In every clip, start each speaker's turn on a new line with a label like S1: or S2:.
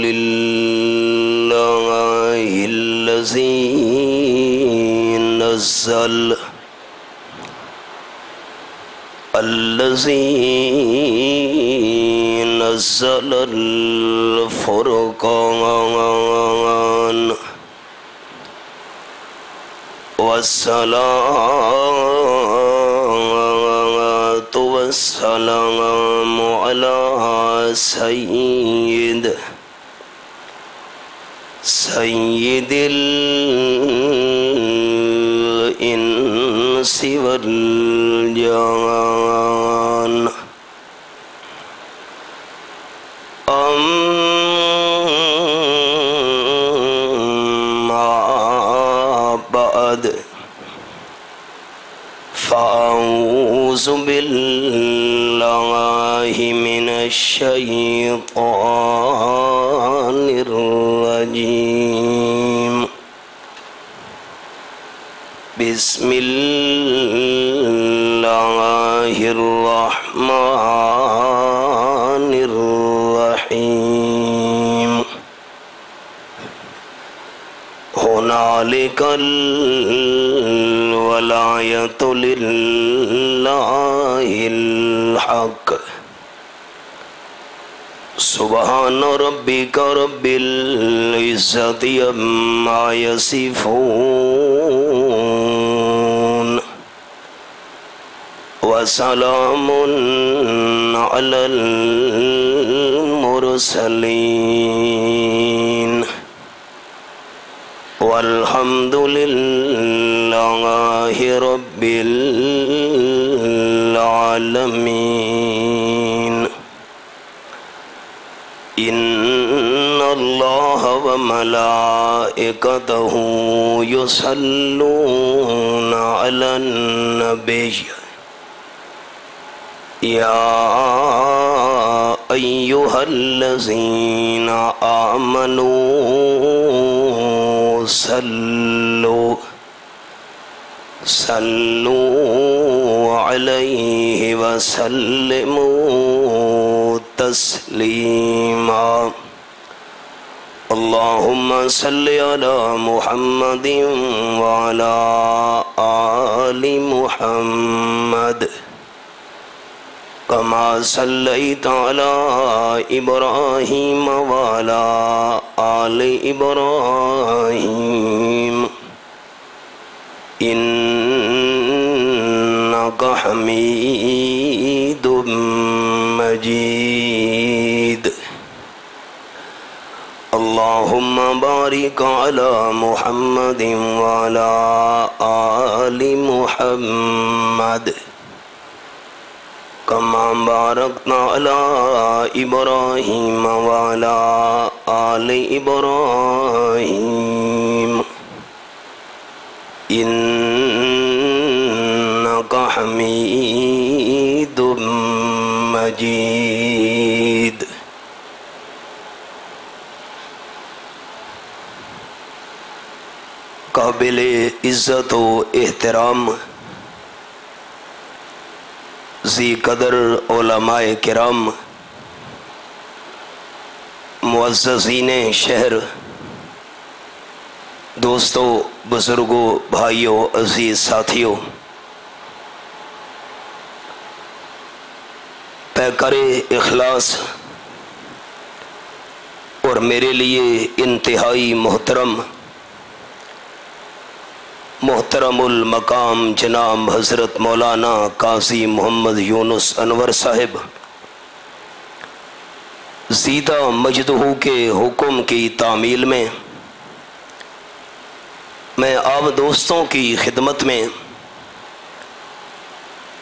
S1: لله الذي نزل الفرقان والصلاة والسلام على سيد الإنس والجان أما بعد فأعوذ بالله من الشيطان الرجيم بسم الله الرحمن الرحيم هنالك الولاية لله الحق سبحان ربك رب العزة عما يصفون وسلام على المرسلين والحمد لله رب العالمين إن الله وملائكته يصلون على النبي يا أيها الذين آمنوا صلوا عليه وسلموا تسليما اللهم صل على محمد وعلى آل محمد كما صليت على إبراهيم وعلى آل إبراهيم إنك حميد مجيد اللهم بارك على محمد وعلى آل محمد كما باركنا على إبراهيم وعلى آل إبراهيم إنك حميد مجيد قابل عزت و احترام ذی قدر علماء کرام معززین شہر دوستوں بزرگوں بھائیوں عزیز ساتھیوں پیکر اخلاص اور میرے لیے انتہائی محترم المقام جناب حضرت مولانا قاضی محمد یونس انور صاحب زیدہ مجدہ کے حکم کی تعمیل میں میں آپ دوستوں کی خدمت میں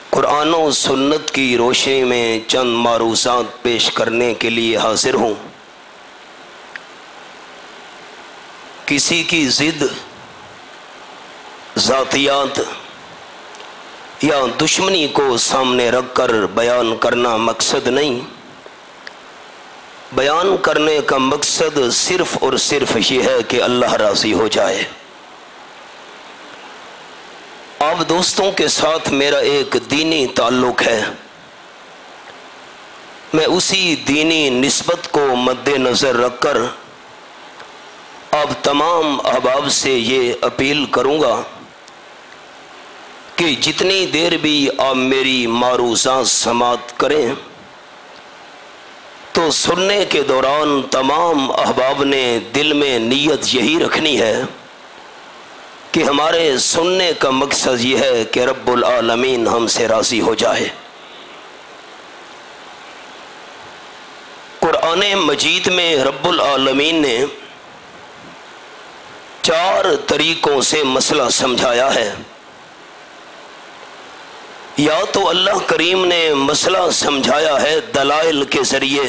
S1: قرآن و سنت کی روشنی میں چند معروضات پیش کرنے کے لیے حاضر ہوں۔ کسی کی ضد، ذاتیات یا دشمنی کو سامنے رکھ کر بیان کرنا مقصد نہیں، بیان کرنے کا مقصد صرف اور صرف یہ ہے کہ اللہ راضی ہو جائے۔ آپ دوستوں کے ساتھ میرا ایک دینی تعلق ہے، میں اسی دینی نسبت کو مد نظر رکھ کر اب تمام احباب سے یہ اپیل کروں گا کہ جتنی دیر بھی آپ میری معروضات سماعت کریں تو سننے کے دوران تمام احباب نے دل میں نیت یہی رکھنی ہے کہ ہمارے سننے کا مقصد یہ ہے کہ رب العالمین ہم سے راضی ہو جائے۔ قرآن مجید میں رب العالمین نے 4 طریقوں سے مسئلہ سمجھایا ہے۔ یا تو اللہ کریم نے مسئلہ سمجھایا ہے دلائل کے ذریعے،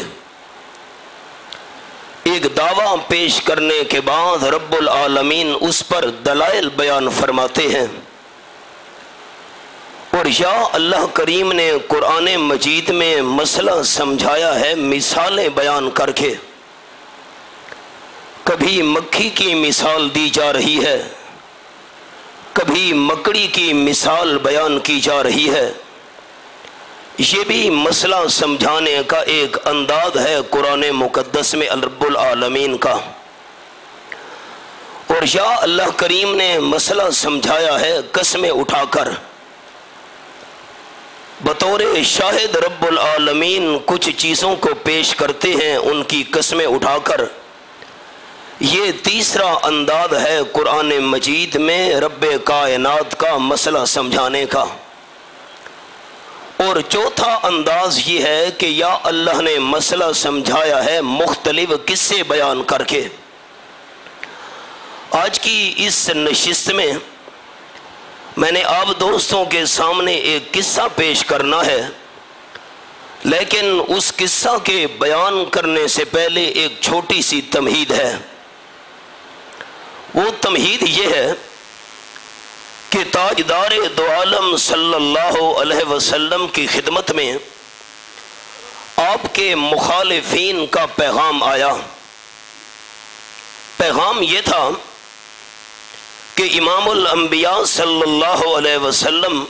S1: ایک دعویٰ پیش کرنے کے بعد رب العالمین اس پر دلائل بیان فرماتے ہیں، اور یا اللہ کریم نے قرآن مجید میں مسئلہ سمجھایا ہے مثالیں بیان کر کے۔ کبھی مکھی کی مثال دی جا رہی ہے، کبھی مکڑی کی مثال بیان کی جا رہی ہے۔ یہ بھی مسئلہ سمجھانے کا ایک انداز ہے قرآن مقدس میں رب العالمین کا۔ اور یا اللہ کریم نے مسئلہ سمجھایا ہے قسمیں اٹھا کر، بطور شاہد رب العالمین کچھ چیزوں کو پیش کرتے ہیں ان کی قسمیں اٹھا کر۔ یہ تیسرا انداز ہے قرآن مجید میں رب کائنات کا مسئلہ سمجھانے کا۔ اور چوتھا انداز یہ ہے کہ یا اللہ نے مسئلہ سمجھایا ہے مختلف قصے بیان کر کے۔ آج کی اس نشست میں نے آپ دوستوں کے سامنے ایک قصہ پیش کرنا ہے، لیکن اس قصہ کے بیان کرنے سے پہلے ایک چھوٹی سی تمہید ہے۔ وہ تمہید یہ ہے کہ تاجدار دو عالم صلی اللہ علیہ وسلم کی خدمت میں آپ کے مخالفین کا پیغام آیا۔ پیغام یہ تھا کہ امام الانبیاء صلی اللہ علیہ وسلم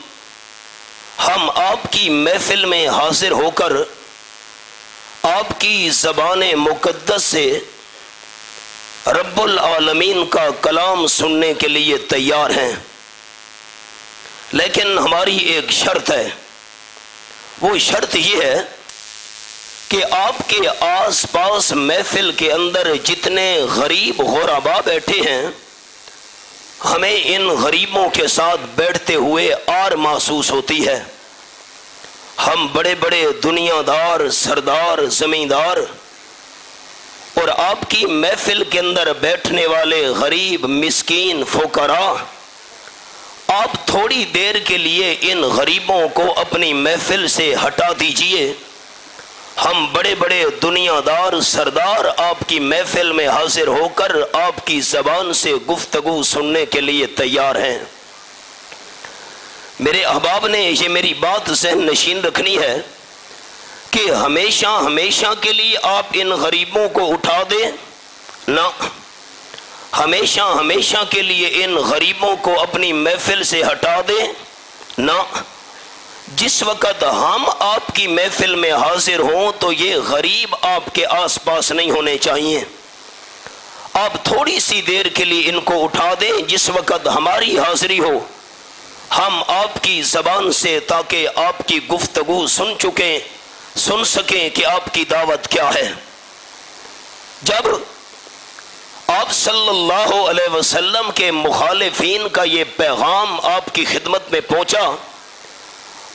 S1: ہم آپ کی محفل میں حاضر ہو کر آپ کی زبان مقدس سے رب العالمین کا کلام سننے کے لیے تیار ہیں، لیکن ہماری ایک شرط ہے۔ وہ شرط یہ ہے کہ آپ کے آس پاس محفل کے اندر جتنے غریب غربا بیٹھے ہیں ہمیں ان غریبوں کے ساتھ بیٹھتے ہوئے آر محسوس ہوتی ہے۔ ہم بڑے بڑے دنیا دار، سردار، زمیندار، اور آپ کی محفل کے اندر بیٹھنے والے غریب، مسکین، فقراء، آپ تھوڑی دیر کے لیے ان غریبوں کو اپنی محفل سے ہٹا دیجئے۔ ہم بڑے بڑے دنیا دار، سردار آپ کی محفل میں حاضر ہو کر آپ کی زبان سے گفتگو سننے کے لیے تیار ہیں۔ میرے احباب نے یہ میری بات ذہن نشین رکھنی ہے کہ ہمیشہ کے لیے آپ ان غریبوں کو اٹھا دیں نہ، ہمیشہ کے لیے ان غریبوں کو اپنی محفل سے ہٹا دیں نہ۔ جس وقت ہم آپ کی محفل میں حاضر ہوں تو یہ غریب آپ کے آس پاس نہیں ہونے چاہیے۔ آپ تھوڑی سی دیر کے لیے ان کو اٹھا دیں جس وقت ہماری حاضری ہو، ہم آپ کی زبان سے تاکہ آپ کی گفتگو سن سکیں کہ آپ کی دعوت کیا ہے۔ جب آپ صلی اللہ علیہ وسلم کے مخالفین کا یہ پیغام آپ کی خدمت میں پہنچا،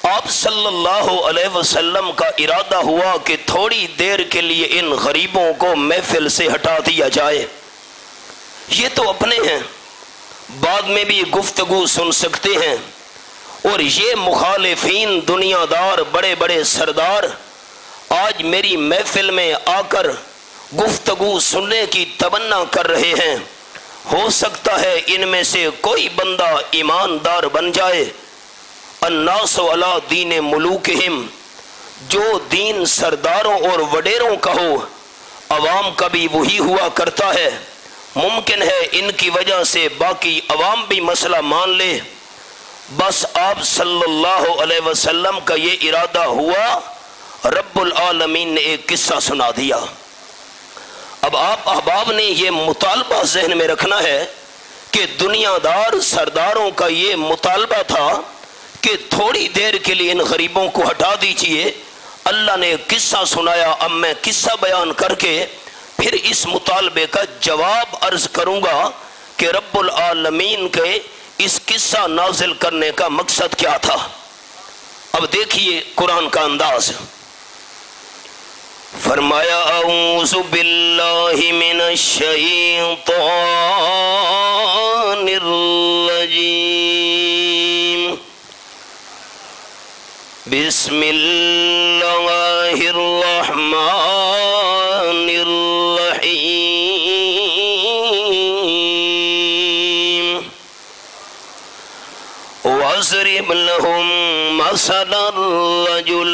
S1: آپ صلی اللہ علیہ وسلم کا ارادہ ہوا کہ تھوڑی دیر کے لیے ان غریبوں کو محفل سے ہٹا دیا جائے۔ یہ تو اپنے ہیں، بعد میں بھی گفتگو سن سکتے ہیں، اور یہ مخالفین، دنیا دار، بڑے بڑے سردار آج میری محفل میں آ کر گفتگو سننے کی تمنا کر رہے ہیں۔ ہو سکتا ہے ان میں سے کوئی بندہ ایماندار بن جائے۔ الناس علی دین ملوکہم، جو دین سرداروں اور وڈیروں کا ہو عوام کا بھی وہی ہوا کرتا ہے۔ ممکن ہے ان کی وجہ سے باقی عوام بھی مسئلہ مان لے، بس آپ صلی اللہ علیہ وسلم کا یہ ارادہ ہوا، رب العالمین نے ایک قصہ سنا دیا۔ اب آپ احباب نے یہ مطالبہ ذہن میں رکھنا ہے کہ دنیا دار سرداروں کا یہ مطالبہ تھا کہ تھوڑی دیر کے لیے ان غریبوں کو ہٹا دیجئے۔ اللہ نے ایک قصہ سنایا، اب میں قصہ بیان کر کے پھر اس مطالبے کا جواب عرض کروں گا کہ رب العالمین کے اس قصہ نازل کرنے کا مقصد کیا تھا۔ اب دیکھیے قرآن کا انداز، فرمایا اعوذ باللہ من الشیطان الرجیم، بسم اللہ الرحمن الرحیم، واضرب لهم مثل الرجلین۔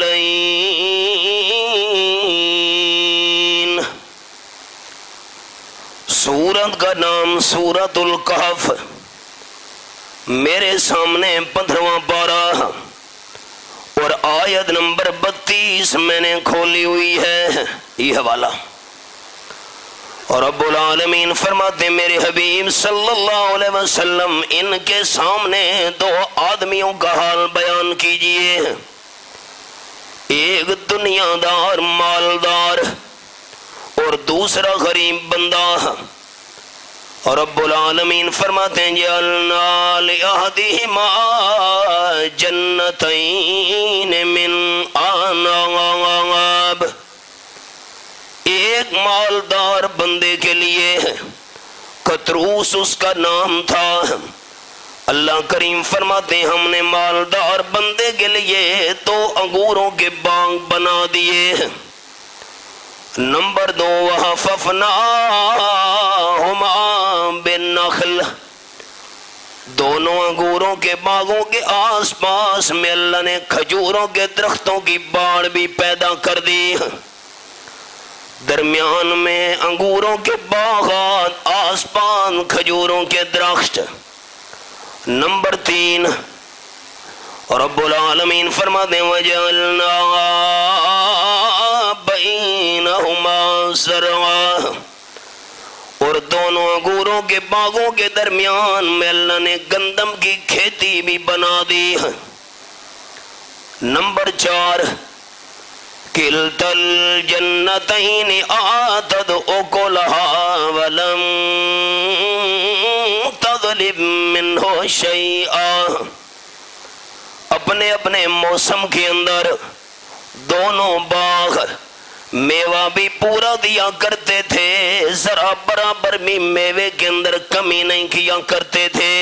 S1: سورت کا نام سورت الکہف، میرے سامنے 15واں پارہ اور آیت نمبر 32 میں نے کھولی ہوئی ہے، یہ حوالہ۔ اور رب العالمین فرماتے میرے حبیب صلی اللہ علیہ وسلم ان کے سامنے دو آدمیوں کا حال بیان کیجئے، ایک دنیا دار مالدار اور دوسرا غریب بندہ۔ اور رب العالمین فرماتے ہیں جعلنا لأحدہما جنتین من اعناب، ایک مالدار بندے کے لیے قطروس اس کا نام تھا۔ اللہ کریم فرماتے ہیں ہم نے مالدار بندے کے لیے دو انگوروں کے باغ بنا دیے۔ نمبر 2 وحففناہما بالنخل، دونوں انگوروں کے باغوں کے آس پاس میں اللہ نے کھجوروں کے درختوں کی باڑ بھی پیدا کر دی، درمیان میں انگوروں کے باغات، آس پاس کھجوروں کے درخت۔ نمبر 3 رب العالمین فرماتے ہیں وَجَعَلْنَا بَيْنَهُمَا زَرْعًا، اور دونوں انگوروں کے باغوں کے درمیان میں اللہ نے گندم کی کھیتی بھی بنا دی۔ نمبر 4 کِلْتَا الْجَنَّتَيْنِ آتَتْ أُكُلَهَا وَلَمْ تَظْلِمْ مِنْهُ شَيْئًا، اپنے اپنے موسم کے اندر دونوں باغ میوہ بھی پورا دیا کرتے تھے، ذرا برابر بھی میوے کے اندر کمی نہیں کیا کرتے تھے،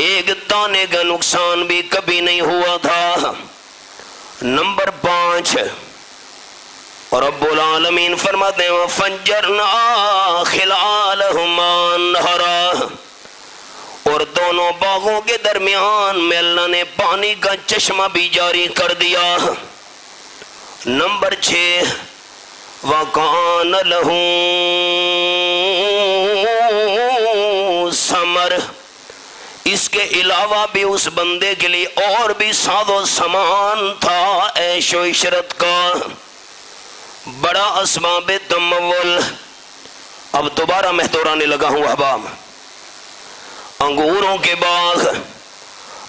S1: ایک دانے کا نقصان بھی کبھی نہیں ہوا تھا۔ نمبر 5 رب العالمین فرماتے ہیں وَفَجَّرْنَا خِلَالَهُمَا نَهْرًا، اور دونوں باغوں کے درمیان میں اللہ نے پانی کا چشمہ بھی جاری کر دیا۔ نمبر 6 وَقَانَ لَهُ ثَمَرٌ، اس کے علاوہ بھی اس بندے کے لیے اور بھی ساز و سامان تھا عیش و عشرت کا، بڑا اسباب تمول۔ اب دوبارہ میں دہرانے لگا ہوں احباب، انگوروں کے باغ،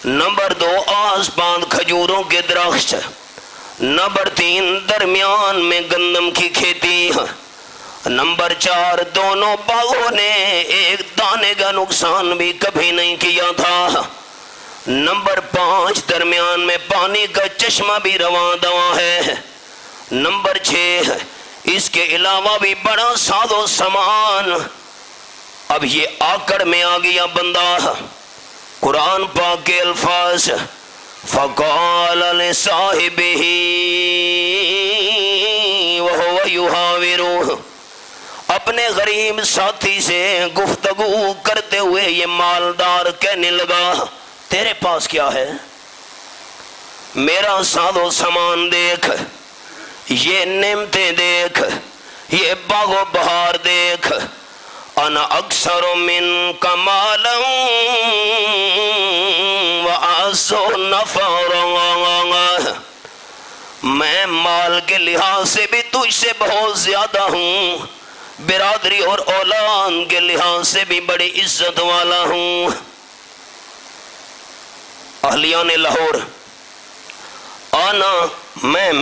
S1: نمبر 2 آس پاس کھجوروں کے درخت، نمبر 3 درمیان میں گندم کی کھیتی، نمبر 4 دونوں باغوں نے ایک دانے کا نقصان بھی کبھی نہیں کیا تھا، نمبر 5 درمیان میں پانی کا چشمہ بھی رواں دواں ہے، نمبر 6 اس کے علاوہ بھی بڑا ساز و سامان۔ اب یہ آکڑ میں آ گیا بندہ، قرآن پاک کے الفاظ فَقَالَ لِصَاحِبِهِ وَهُوَ يُحَاوِرُهُ، اپنے غریب ساتھی سے گفتگو کرتے ہوئے یہ مالدار کہنے لگا تیرے پاس کیا ہے؟ میرا ساز و سامان دیکھ، یہ نعمتیں دیکھ، یہ باغ و بہار دیکھ، انا اکثر منک مالا واعز نفرا، میں مال کے لحاظ سے بھی تجھ سے بہت زیادہ ہوں، برادری اور اولاد کے لحاظ سے بھی بڑی عزت والا ہوں۔ اہلیان لاہور، آنا میں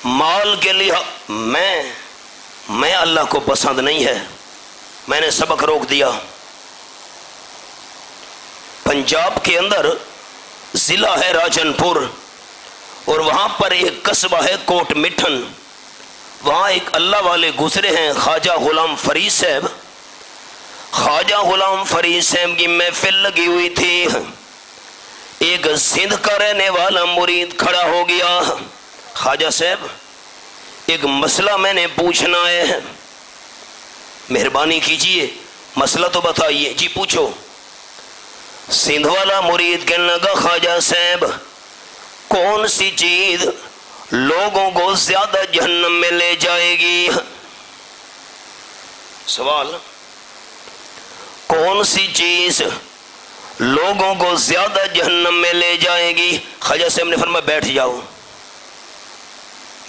S1: مال کے لحاظ میں اللہ کو پسند نہیں ہے۔ میں نے سبق روک دیا۔ پنجاب کے اندر ضلع ہے راجن پور، اور وہاں پر ایک قصبہ ہے کوٹ مٹھن، وہاں ایک اللہ والے گزرے ہیں خواجہ غلام فرید صاحب۔ خواجہ غلام فرید صاحب کی محفل لگی ہوئی تھی، ایک سندھ کا رہنے والا مرید کھڑا ہو گیا، خواجہ صاحب ایک مسئلہ میں نے پوچھنا ہے، مہربانی کیجئے مسئلہ تو بتائیے۔ جی پوچھو۔ سندھ والا مرید کہنے لگا خواجہ صاحب کون سی چیز لوگوں کو زیادہ جہنم میں لے جائے گی؟ سوال، کون سی چیز لوگوں کو زیادہ جہنم میں لے جائے گی؟ خواجہ صاحب نے فرمایا بیٹھ جاؤ،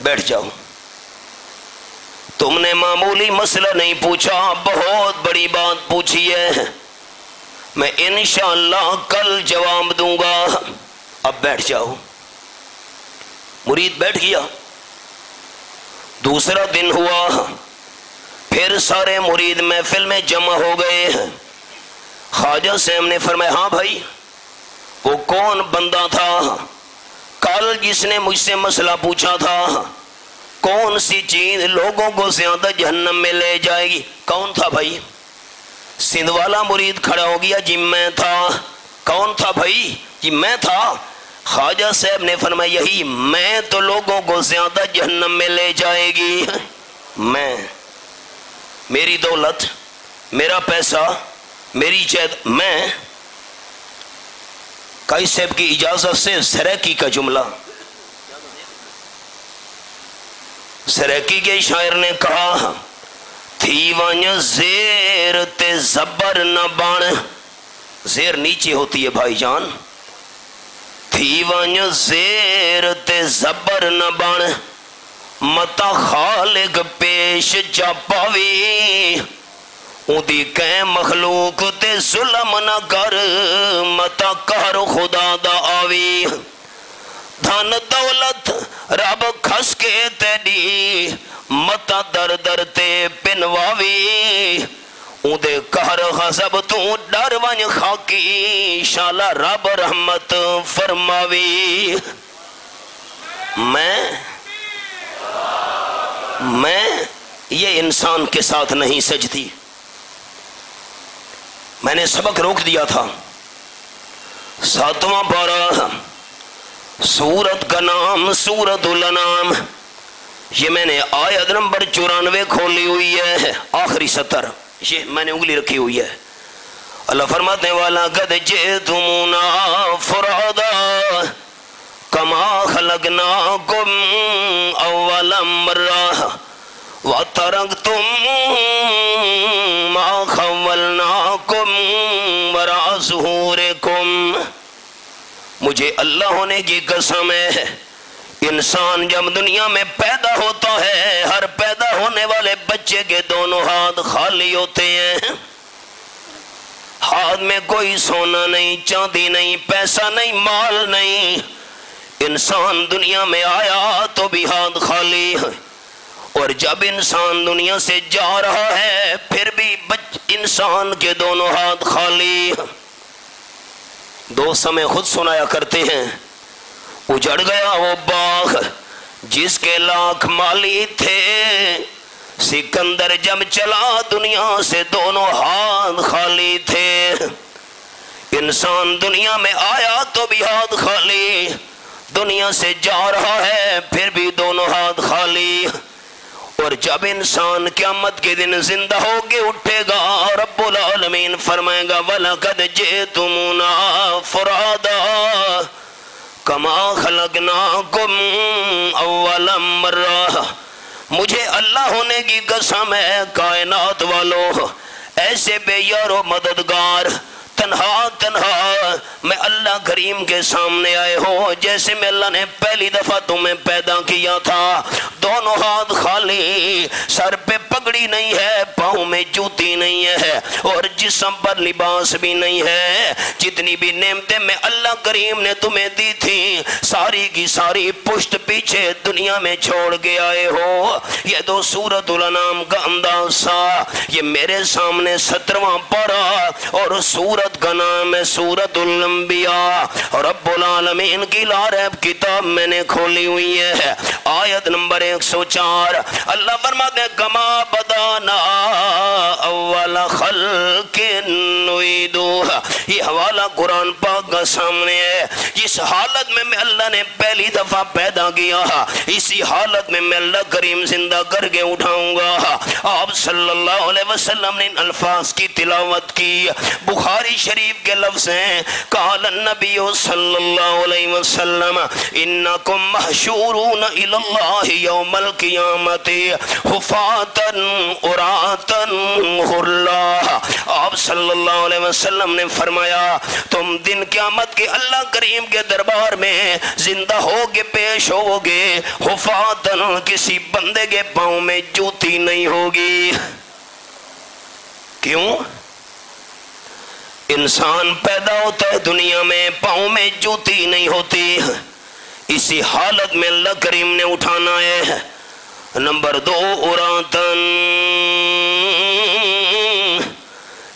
S1: بیٹھ جاؤ، تم نے معمولی مسئلہ نہیں پوچھا، بہت بڑی بات پوچھی ہے، میں انشاءاللہ کل جواب دوں گا، اب بیٹھ جاؤ۔ مرید بیٹھ گیا۔ دوسرا دن ہوا، پھر سارے مرید محفل میں جمع ہو گئے۔ خواجہ صاحب نے فرمایا ہاں بھائی، وہ کون بندہ تھا کل جس نے مجھ سے مسئلہ پوچھا تھا، کون سی چیز لوگوں کو زیادہ جہنم میں لے جائے گی؟ کون تھا بھائی؟ سندھ والا مرید کھڑا ہو گیا، جی میں تھا۔ کون تھا بھائی؟ جی میں تھا۔ خواجہ صاحب نے فرمایا یہی میں تو لوگوں کو زیادہ جہنم میں لے جائے گی، میں، میری دولت، میرا پیسہ، میری جائیداد، میں۔ قاضی صاحب کی اجازت سے سریکی کا جملہ، سریکی کے شاعر نے کہا تھی ونج زیر تے زبر نہ بن، زیر نیچے ہوتی ہے بھائی جان، تھی ونج زیر تے زبر نہ بن، متا خالق پیش جا پاوی، اودی کہیں مخلوق تے ظلم نہ کر، متا قہر خدا دا آوی، دھن دولت رب کھس کے تیڈی، متا در در تے پنواوی، اودے قہر غضب تو ڈر ونج خاکی، شالا رب رحمت فرماوی۔ میں یہ انسان کے ساتھ نہیں سجتی۔ میں نے سبق روک دیا تھا۔ 7واں پارہ، سورت کا نام سورت الانعام، یہ میں نے آیت نمبر 94 کھولی ہوئی ہے، آخری سطر، یہ میں نے انگلی رکھی ہوئی ہے۔ اللہ فرماتے والا قد جئتمونا فرادا کما خلقناکم اول مرہ وترکتم ما خولناکم وراء ظہورکم۔ مجھے اللہ ہونے کی قسم ہے، انسان جب دنیا میں پیدا ہوتا ہے، ہر پیدا ہونے والے بچے کے دونوں ہاتھ خالی ہوتے ہیں، ہاتھ میں کوئی سونا نہیں، چاندی نہیں، پیسہ نہیں، مال نہیں۔ انسان دنیا میں آیا تو بھی ہاتھ خالی ہے، اور جب انسان دنیا سے جا رہا ہے پھر بھی انسان کے دونوں ہاتھ خالی۔ دوست ہمیں خود سنایا کرتے ہیں، اجڑ گیا وہ باغ جس کے لاکھ مالی تھے، سکندر جب چلا دنیا سے دونوں ہاتھ خالی تھے۔ انسان دنیا میں آیا تو بھی ہاتھ خالی، دنیا سے جا رہا ہے پھر بھی دونوں ہاتھ خالی، اور جب انسان قیامت کے دن زندہ ہو کے اٹھے گا رب العالمین فرمائے گا وَلَقَدْ جِئْتُمُونَا فُرَادًا کَمَا خَلَقْنَاكُمْ أَوَّلَ مَرَّةٍ۔ مجھے اللہ ہونے کی قسم ہے کائنات والو، ایسے بے یار و مددگار تنہا تنہا میں اللہ کریم کے سامنے آئے ہو جیسے میں اللہ نے پہلی دفعہ تمہیں پیدا کیا تھا، دونوں ہاتھ خالی، سر پہ پگڑی نہیں ہے، پاؤں میں جوتی نہیں ہے، اور جسم پر لباس بھی نہیں ہے۔ جتنی بھی نعمتیں میں اللہ کریم نے تمہیں دی تھی ساری کی ساری پشت پیچھے دنیا میں چھوڑ کے آئے ہو۔ یہ تو سورۃ الانعام کا انداز تھا، یہ میرے سامنے 17واں پارہ اور سورت کا نام ہے سورۃ الانبیاء، اور رب العالمین کی لاریب کتاب میں نے کھولی ہوئی ہے، آیت نمبر 104۔ اللہ فرماتے ہیں کما بدانا اول خلق نعیدہ، یہ حوالہ قرآن پاک کا سامنے ہے۔ اس حالت میں اللہ نے پہلی دفعہ پیدا کیا، اسی حالت میں اللہ کریم زندہ کر کے اٹھاؤں گا۔ آپ صلی اللہ علیہ وسلم نے ان الفاظ کی تلاوت کی، بخاری شریف کے لفظ ہیں، قال النبی صلی اللہ علیہ وسلم انکم محشورون الی اللہ یوم القیامت حفاتا عراتا غرلا۔ آپ صلی اللہ علیہ وسلم نے فرمایا تم دن قیامت کے اللہ کریم کے دربار میں زندہ ہوگے، پیش ہوگے، حفاتن، کسی بندے کے پاؤں میں جوتی نہیں ہوگی۔ کیوں؟ انسان پیدا ہوتا ہے دنیا میں، پاؤں میں جوتی نہیں ہوتی، اسی حالت میں اللہ کریم نے اٹھانا ہے۔ نمبر 2 عراطن،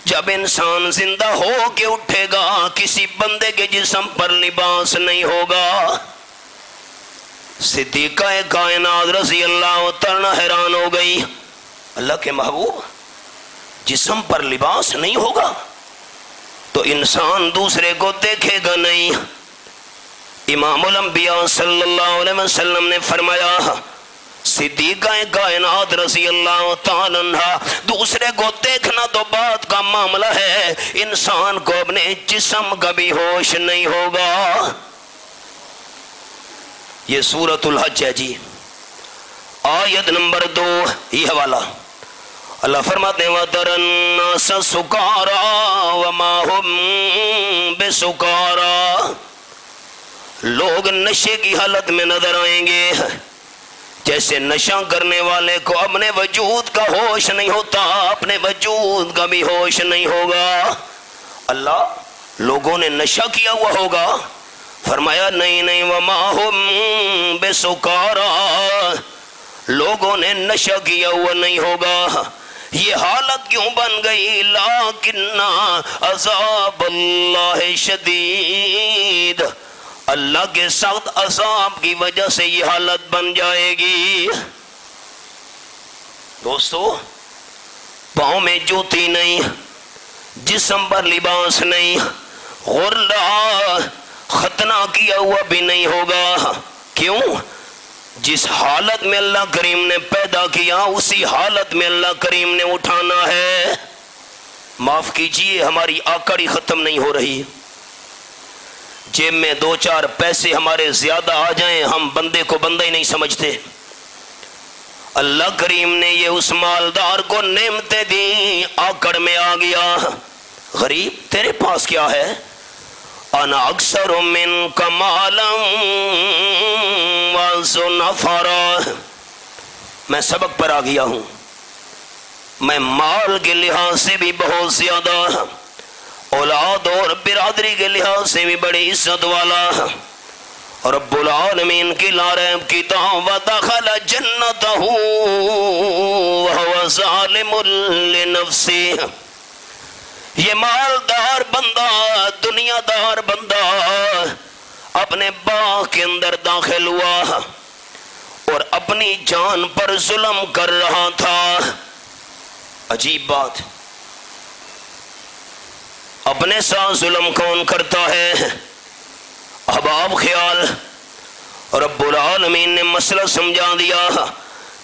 S1: جب انسان زندہ ہو کے اٹھے گا کسی بندے کے جسم پر لباس نہیں ہوگا۔ صدیقہ کائنات رضی اللہ تعالیٰ حیران ہو گئی، اللہ کے محبوب جسم پر لباس نہیں ہوگا تو انسان دوسرے کو دیکھے گا نہیں۔ امام الانبیاء صلی اللہ علیہ وسلم نے فرمایا صدیقہ کائنات رضی اللہ تعالیٰ عنہ، دوسرے کو دیکھنا تو بات کا معاملہ ہے، انسان کو اپنے جسم کا بھی ہوش نہیں ہوگا۔ یہ سورۃ الحج ہے جی، آیت نمبر 2، یہ حوالہ۔ اللہ فرماتے ہیں وَتَرَى النَّاسَ سُكَارَىٰ وَمَا هُمْ بِسُكَارَىٰ، لوگ نشے کی حالت میں نظر آئیں گے جیسے نشہ کرنے والے کو اپنے وجود کا ہوش نہیں ہوتا، اپنے وجود کا بھی ہوش نہیں ہوگا۔ اللہ لوگوں نے نشہ کیا ہوا ہوگا؟ فرمایا نہیں نہیں، وَمَا هُمْ بِسُكَارَىٰ، لوگوں نے نشہ کیا ہوا نہیں ہوگا۔ یہ حالت کیوں بن گئی؟ لیکن عذاب اللہ شدید، اللہ کے سخت عذاب کی وجہ سے یہ حالت بن جائے گی۔ دوستو، پاؤں میں جوتی نہیں، جسم پر لباس نہیں، غرہ ختنہ کیا ہوا بھی نہیں ہوگا۔ کیوں؟ جس حالت میں اللہ کریم نے پیدا کیا اسی حالت میں اللہ کریم نے اٹھانا ہے۔ معاف کیجئے، ہماری آکڑی ختم نہیں ہو رہی، جیب میں 2-4 پیسے ہمارے زیادہ آ جائیں ہم بندے کو بندہ ہی نہیں سمجھتے۔ اللہ کریم نے یہ اس مالدار کو نعمتیں دی، آکڑ میں آ گیا، غریب تیرے پاس کیا ہے؟ انا اکثر منک مالا وَأَعْزُ نَفَرًا، میں سبق پر آ گیا ہوں، میں مال کے لحاظ سے بھی بہت زیادہ، اولاد اور برادری کے لحاظ سے بھی بڑی عزت والا، رب العالمین کی لاریب کتاب وَدَخَلَ جَنَّتَهُ وَهُوَ ظَالِمٌ لِنَفْسِهِ، یہ مالدار بندہ، دنیا دار بندہ اپنے باغ کے اندر داخل ہوا اور اپنی جان پر ظلم کر رہا تھا۔ عجیب بات، اپنے ساتھ ظلم کون کرتا ہے؟ احباب خیال، رب العالمین نے مسئلہ سمجھا دیا،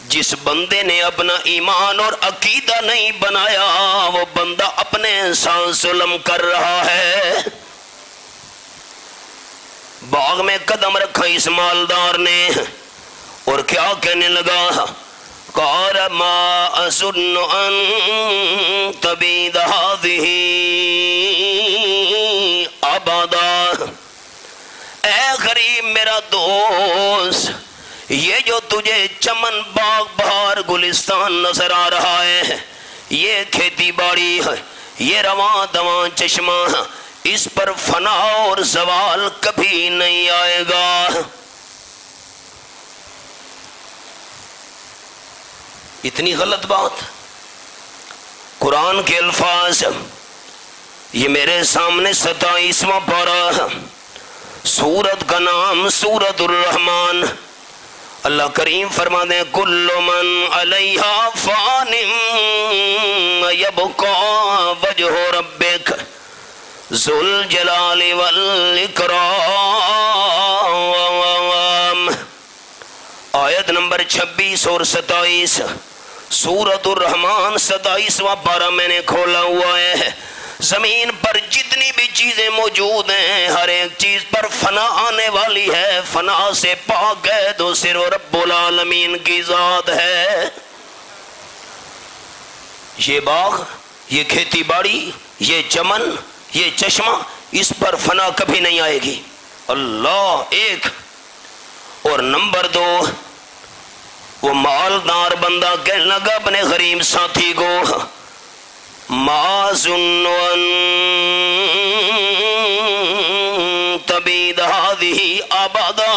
S1: جس بندے نے اپنا ایمان اور عقیدہ نہیں بنایا وہ بندہ اپنے ساتھ ظلم کر رہا ہے۔ باغ میں قدم رکھا اس مالدار نے اور کیا کہنے لگا؟ قال ما اظن ان تبید هذه میرا دوست، یہ جو تجھے چمن باغ بہار گلستان نظر آ رہا ہے، یہ کھیتی باڑی ہے، یہ رواں دواں چشمہ، اس پر فنا اور زوال کبھی نہیں آئے گا۔ اتنی غلط بات، قرآن کے الفاظ، یہ میرے سامنے 27واں پارہ، سورت کا نام سورت الرحمن۔ اللہ کریم فرماتے ہیں کل من علیہا فان یبقا وجہ ربک ذو الجلال والاکرام۔ آیت نمبر 26 اور 27 سورت الرحمن 27واں پارہ میں نے کھولا ہوا ہے۔ زمین پر جتنی بھی چیزیں موجود ہیں ہر ایک چیز پر فنا آنے والی ہے، فنا سے پاک ہے تو صرف رب العالمین کی ذات ہے۔ یہ باغ، یہ کھیتی باڑی، یہ چمن، یہ چشمہ، اس پر فنا کبھی نہیں آئے گی۔ اللہ ایک، اور نمبر 2، وہ مالدار بندہ کہنے لگا اپنے غریب ساتھی کو ما ظن ان تبید هذه ابدا،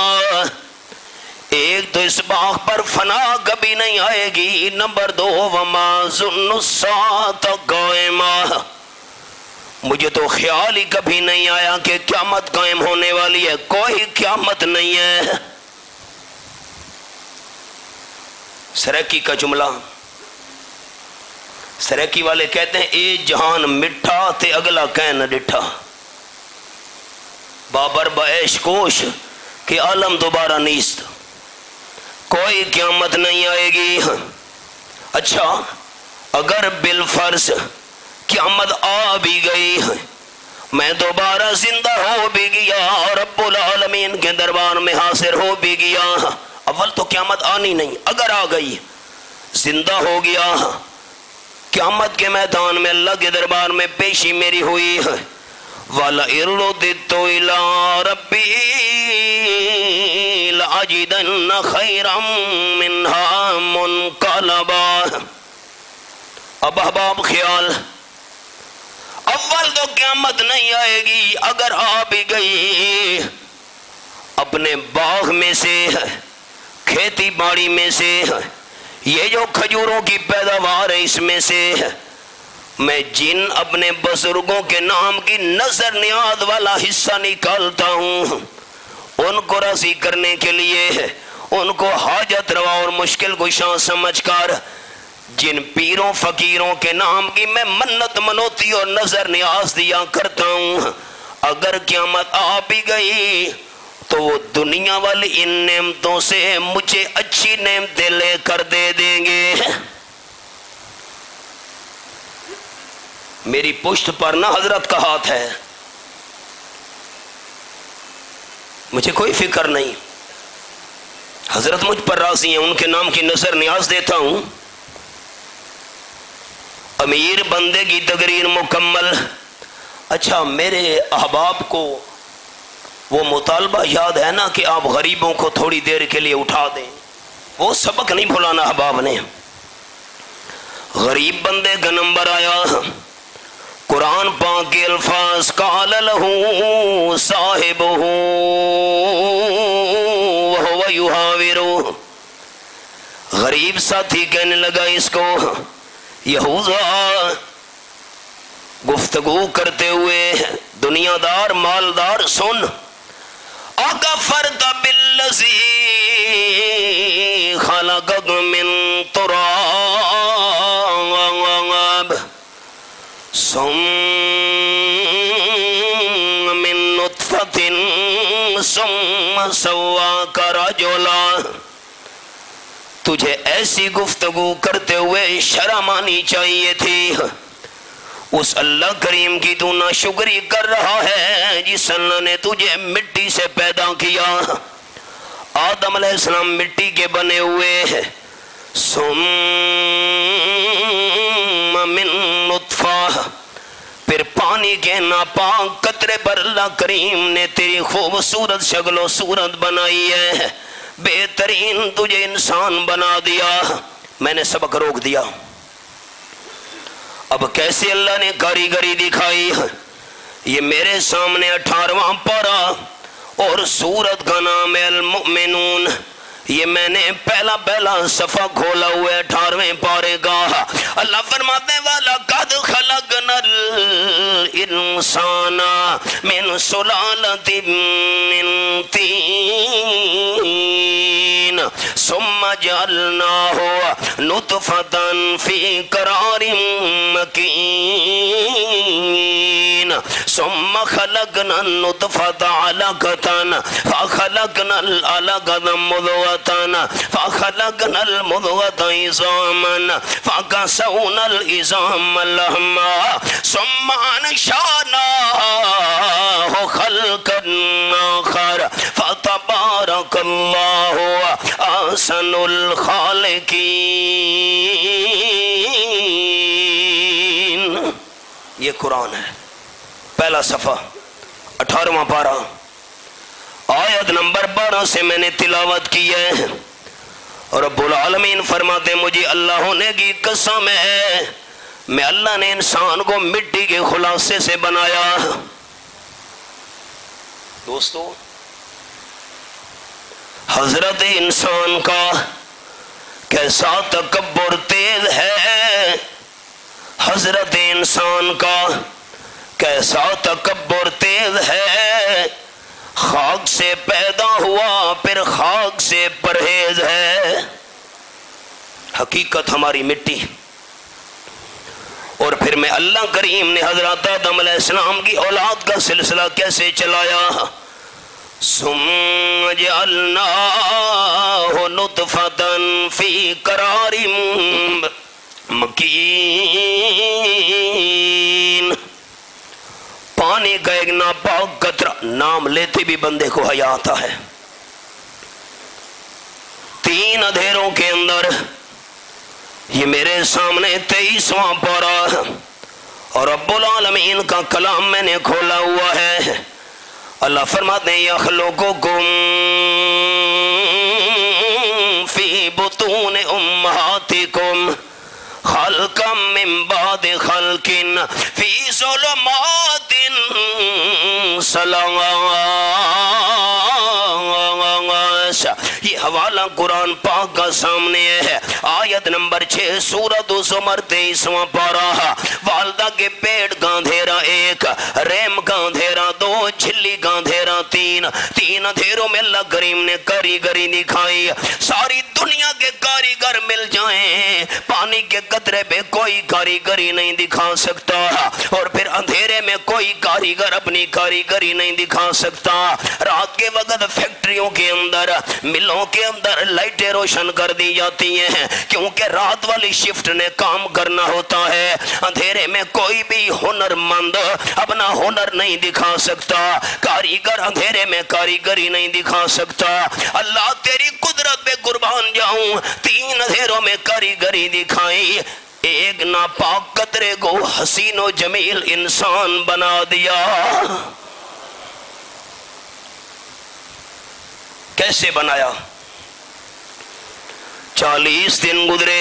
S1: ایک تو اس باغ پر فنا کبھی نہیں آئے گی، نمبر 2 وما ظن الساعة قائمہ، مجھے تو خیال ہی کبھی نہیں آیا کہ قیامت قائم ہونے والی ہے، کوئی قیامت نہیں ہے۔ سریکی کا جملہ، سریکی والے کہتے ہیں اے جہان مٹھا تے اگلا کہنا ڈٹھا، بابر بعیش کوش کہ عالم دوبارہ نیست، کوئی قیامت نہیں آئے گی۔ اچھا اگر بالفرض قیامت آ بھی گئی، میں دوبارہ زندہ ہو بھی گیا اور رب العالمین کے دربار میں حاضر ہو بھی گیا، اول تو قیامت آنی نہیں، اگر آ گئی زندہ ہو گیا، قیامت کے میدان میں اللہ کے دربار میں پیشی میری ہوئی ہے، وَلَئِن رُدِدتُّ إِلَىٰ رَبِّي لَأَجِدَنَّ خَيْرًا مِّنْهَا مُنْقَلَبًا۔ اب احباب خیال، اول تو قیامت نہیں آئے گی، اگر آ بھی گئی اپنے باغ میں سے، کھیتی باڑی میں سے، یہ جو کھجوروں کی پیداوار ہے اس میں سے میں جن اپنے بزرگوں کے نام کی نظر نیاز والا حصہ نکالتا ہوں، ان کو راضی کرنے کے لیے، ان کو حاجت روا اور مشکل کشا سمجھ کر جن پیروں فقیروں کے نام کی میں منت منوتی اور نظر نیاز دیا کرتا ہوں، اگر قیامت آ بھی گئی تو وہ دنیا والی ان نعمتوں سے مجھے اچھی نعمتیں لے کر دے دیں گے۔ میری پشت پر نہ حضرت کا ہاتھ ہے، مجھے کوئی فکر نہیں، حضرت مجھ پر راضی ہیں، ان کے نام کی نظر نیاز دیتا ہوں۔ امیر بندے کی تقریر مکمل۔ اچھا میرے احباب کو وہ مطالبہ یاد ہے نا کہ آپ غریبوں کو تھوڑی دیر کے لیے اٹھا دیں، وہ سبق نہیں بھولانا احباب نے۔ غریب بندے کا نمبر آیا، قرآن پاک کے الفاظ قال لہ صاحبہ وہو یحاورہ، غریب ساتھی کہنے لگا اس کو، یہوذا گفتگو کرتے ہوئے، دنیا دار مالدار سن، اکفرت بالذی خلقک من تراب ثم من نطفۃ ثم سواک رجلا، تجھے ایسی گفتگو کرتے ہوئے شرم آنی چاہیے تھی، اس اللہ کریم کی تو ناشکری کر رہا ہے جس اللہ نے تجھے مٹی سے پیدا کیا، آدم علیہ السلام مٹی کے بنے ہوئے ہیں، ثم من نطفہ، پھر پھر پانی کے ناپاک قطرے پر اللہ کریم نے تیری خوبصورت شکل و صورت بنائی ہے، بہترین تجھے انسان بنا دیا۔ میں نے سبق روک دیا۔ اب کیسے اللہ نے کاریگری دکھائی؟ یہ میرے سامنے 18واں پارہ اور سورت کا نام ہے المؤمنون۔ یہ میں نے پہلا صفحہ کھولا ہوا ہے 18ویں پارے کا۔ اللہ فرماتے ہیں وَلَقَدْ خَلَقْنَا الْإِنسَانَ مِنْ سُلَالَةٍ مِّن طِينٍ ثُمَّ جَعَلْنَاهُ نُطْفَةً فِي قَرَارٍ مَّكِينٍ ثُمَّ خَلَقْنَا النُّطْفَةَ عَلَقَةً فَخَلَقْنَا الْعَلَقَةَ مُضْغَةً فخلقنا المضغة عظاما فكسونا العظام لحما ثم أنشأناه خلقا آخر فتبارك الله أحسن الخالقين۔ یہ قرآن ہے، پہلا صفحہ 18واں پارہ آیت نمبر 12 سے میں نے تلاوت کی ہے۔ اور رب العالمین فرماتے مجھے اللہ ہونے کی قسم ہے، میں اللہ نے انسان کو مٹی کے خلاصے سے بنایا۔ دوستو، حضرت انسان کا کیسا تکبر تیز ہے، حضرت انسان کا کیسا تکبر تیز ہے۔ خاک سے پیدا ہوا پھر خاک سے پرہیز ہے۔ حقیقت ہماری مٹی، اور پھر میں اللہ کریم نے حضرت آدم علیہ السلام کی اولاد کا سلسلہ کیسے چلایا؟ ثم جعلناہ نطفۃ فی قرار مکین۔ پانی کا ایک ناپاک قطرہ، نام لیتے بھی بندے کو حیا آتا ہے۔ 3 اندھیروں کے اندر، یہ میرے سامنے 23واں پارہ اور رب العالمین کا کلام میں نے کھولا ہوا ہے۔ اللہ فرماتے ہیں یخلقکم فی بطون امہاتکم خلقا من بعد خلق فی ظلمات ثلاث۔ یہ حوالہ قرآن پاک کا سامنے ہے، آیت نمبر 6 سورۃ الزمر 23واں پارہ۔ والدہ کے پیٹ کا اندھیرا 1، رحم کا اندھیرا 2، جھلی کا اندھیرا 3۔ 3 اندھیروں میں اللہ کریم نے کاریگری دکھائی۔ ساری دنیا کے کاریگر مل جائیں، پانی کے قطرے پہ کوئی کاریگری نہیں دکھا سکتا، اور پھر اندھیرے میں کوئی کاریگر اپنی کاریگری نہیں دکھا سکتا۔ رات کے وقت فیکٹریوں کے اندر، ملوں کے اندر لائٹیں روشن کر دی جاتی ہیں، کیونکہ رات والی شفٹ نے کام کرنا ہوتا ہے۔ اندھیرے میں کوئی بھی ہنر مند اپنا ہنر نہیں دکھا سکتا، کاریگر اندھیرے میں کاریگری نہیں دکھا سکتا۔ اللہ تیری قدرت پہ قربان جاؤں، 3 اندھیروں میں کاریگری دکھائی، ایک ناپاک قطرے کو حسین و جمیل انسان بنا دیا۔ کیسے بنایا؟ 40 دن گزرے،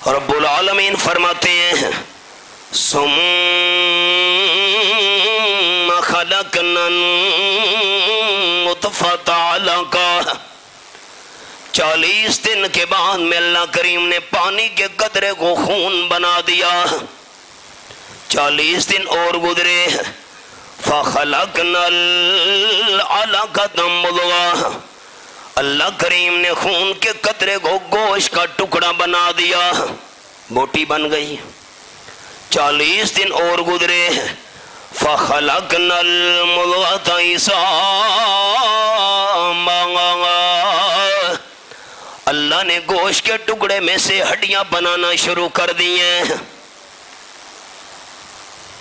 S1: رب العالمین فرماتے ہیں ثم خلقنا النطفۃ علقہ۔ 40 دن کے بعد میں اللہ کریم نے پانی کے قطرے کو خون بنا دیا۔ 40 دن اور گزرے، فخلقنا العلقۃ مضغۃ۔ اللہ کریم نے خون کے قطرے کو گوشت کا ٹکڑا بنا دیا، بوٹی بن گئی۔ 40 دن اور گزرے، فخلقنا المضغۃ عظاما۔ اللہ نے گوشت کے ٹکڑے میں سے ہڈیاں بنانا شروع کر دی ہیں۔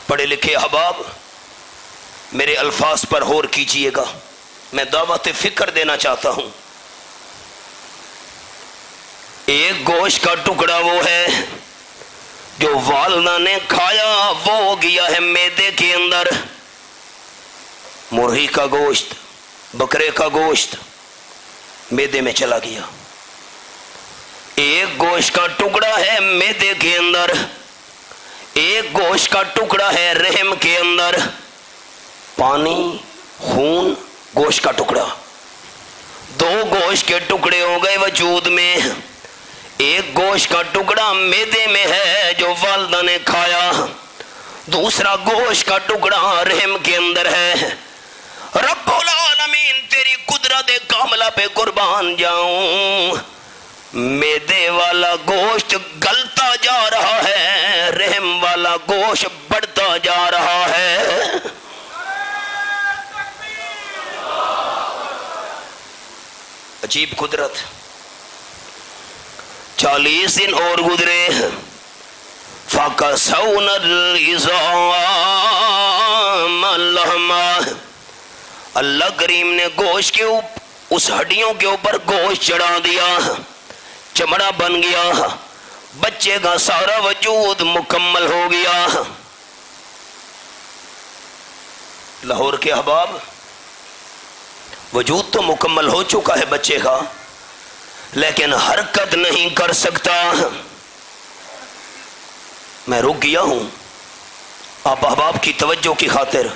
S1: پڑھے لکھے احباب، میرے الفاظ پر غور کیجئے گا، میں دعوت فکر دینا چاہتا ہوں۔ ایک گوشت کا ٹکڑا وہ ہے جو والدہ نے کھایا وہ ہو گیا ہے میدے کے اندر. مرغی کا گوشت، بکرے کا گوشت میدے میں چلا گیا. ایک گوشت کا ٹکڑا ہے میدے کے اندر، ایک گوشت کا ٹکڑا ہے رحم کے اندر. پانی، خون، گوشت کا ٹکڑا، دو گوشت کے ٹکڑے ہو گئے وجود میں. ایک گوشت کا ٹکڑا میدے میں ہے جو والدہ نے کھایا، دوسرا گوشت کا ٹکڑا رحم کے اندر ہے. رب العالمین تیری قدرت کاملہ پہ قربان جاؤں، میدے والا گوشت گلتا جا رہا ہے، رحم والا گوشت بڑھتا جا رہا ہے. عجیب قدرت. 40 دن اور گزرے. فَكَسَوْنَا الْعِظَامَ لَحْمًا، اللہ کریم نے گوشت کے اس ہڈیوں کے اوپر گوشت چڑھا دیا، چمڑا بن گیا، بچے کا سارا وجود مکمل ہو گیا. لاہور کے احباب، وجود تو مکمل ہو چکا ہے بچے کا، لیکن حرکت نہیں کر سکتا. میں رک گیا ہوں آپ احباب کی توجہ کی خاطر.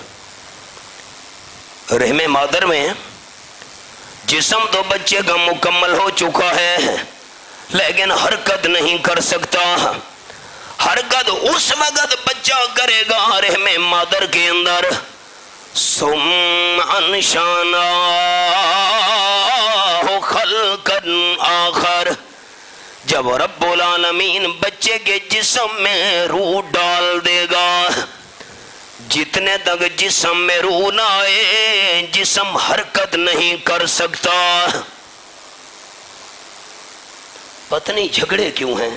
S1: رحم مادر میں جسم تو بچے کا مکمل ہو چکا ہے، لیکن حرکت نہیں کر سکتا. حرکت اس وقت بچہ کرے گا رحم مادر کے اندر. ثم انشأناہ خلقا آخر، جب رب العالمین بچے کے جسم میں روح ڈال دے گا. جتنے تک جسم میں روح نہ آئے جسم حرکت نہیں کر سکتا. پتہ نہیں جھگڑے کیوں ہیں.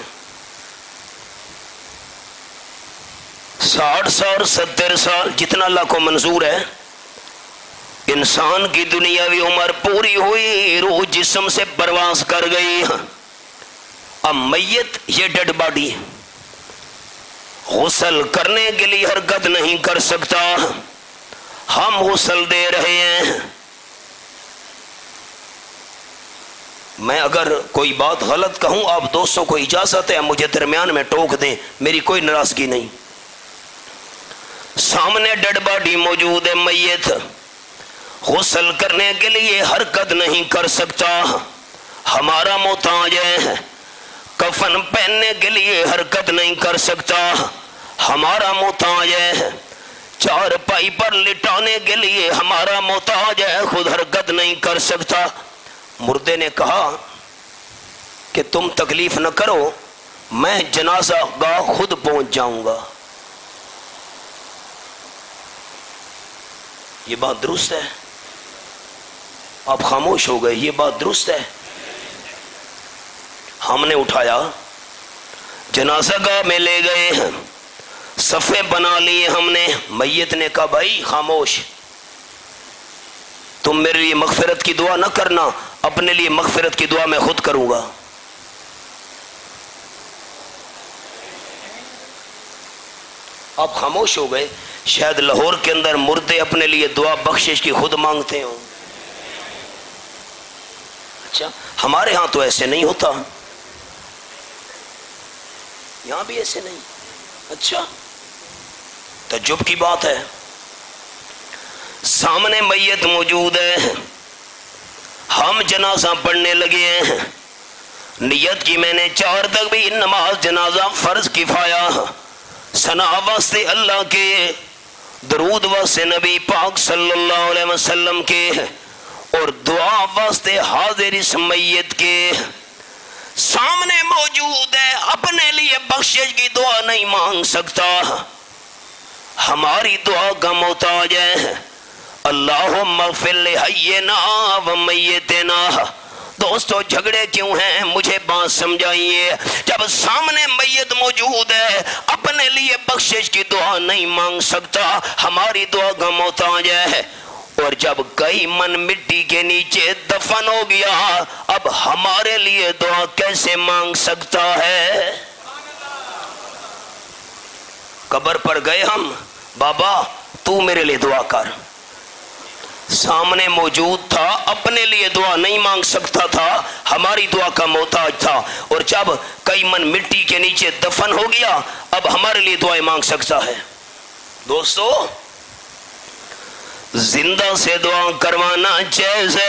S1: 60 سال 70 سال جتنا اللہ کو منظور ہے، انسان کی دنیاوی عمر پوری ہوئی، روح جسم سے پرواز کر گئی. اب میت یہ ڈیڈ باڈی غسل کرنے کے لیے حرکت نہیں کر سکتا. ہم غسل دے رہے ہیں. میں اگر کوئی بات غلط کہوں آپ دوستوں کو اجازت ہے مجھے درمیان میں ٹوک دیں، میری کوئی ناراضگی نہیں. سامنے ڈیڈ باڈی موجود ہے، میت غسل کرنے کے لیے حرکت نہیں کر سکتا، ہمارا محتاج ہے. کفن پہننے کے لیے حرکت نہیں کر سکتا، ہمارا محتاج ہے. چار پائی پر لٹانے کے لیے ہمارا محتاج ہے، خود حرکت نہیں کر سکتا. مردے نے کہا کہ تم تکلیف نہ کرو، میں جنازہ گاہ خود پہنچ جاؤں گا. یہ بات درست ہے؟ آپ خاموش ہو گئے. یہ بات درست ہے؟ ہم نے اٹھایا، جنازہ گاہ میں لے گئے، صفے بنا لیے ہم نے. میت نے کہا بھائی خاموش، تم میرے لیے مغفرت کی دعا نہ کرنا، اپنے لیے مغفرت کی دعا میں خود کروں گا. آپ خاموش ہو گئے. شاید لاہور کے اندر مردے اپنے لیے دعا بخشش کی خود مانگتے ہوں. اچھا، ہمارے ہاں تو ایسے نہیں ہوتا، یہاں بھی ایسے نہیں. اچھا، تعجب کی بات ہے. سامنے میت موجود ہے، ہم جنازہ پڑھنے لگے ہیں. نیت کی میں نے 4 تک بھی نماز جنازہ فرض کفایہ، ثنا واسطے اللہ کے، درود واسطے نبی پاک صلی اللہ علیہ وسلم کے، اور دعا واسطے حاضر اس میت کے. سامنے موجود ہے، اپنے لیے بخشش کی دعا نہیں مانگ سکتا، ہماری دعا کا محتاج ہے. اللہم اغفر لحینا و میتنا. دوستو جھگڑے کیوں ہیں؟ مجھے بات سمجھائیے. جب سامنے میت موجود ہے، اپنے لیے بخشش کی دعا نہیں مانگ سکتا، ہماری دعا کا محتاج ہے. اور جب کئی من مٹی کے نیچے دفن ہو گیا، اب ہمارے لیے دعا کیسے مانگ سکتا ہے؟ قبر پر گئے ہم، بابا تو میرے لیے دعا کر، سامنے موجود تھا، اپنے لیے دعا نہیں مانگ سکتا تھا، ہماری دعا کا محتاج تھا، اور جب کئی من مٹی کے نیچے دفن ہو گیا اب ہمارے لیے دعائیں مانگ سکتا ہے۔ دوستو، زندہ سے دعا کروانا جیسے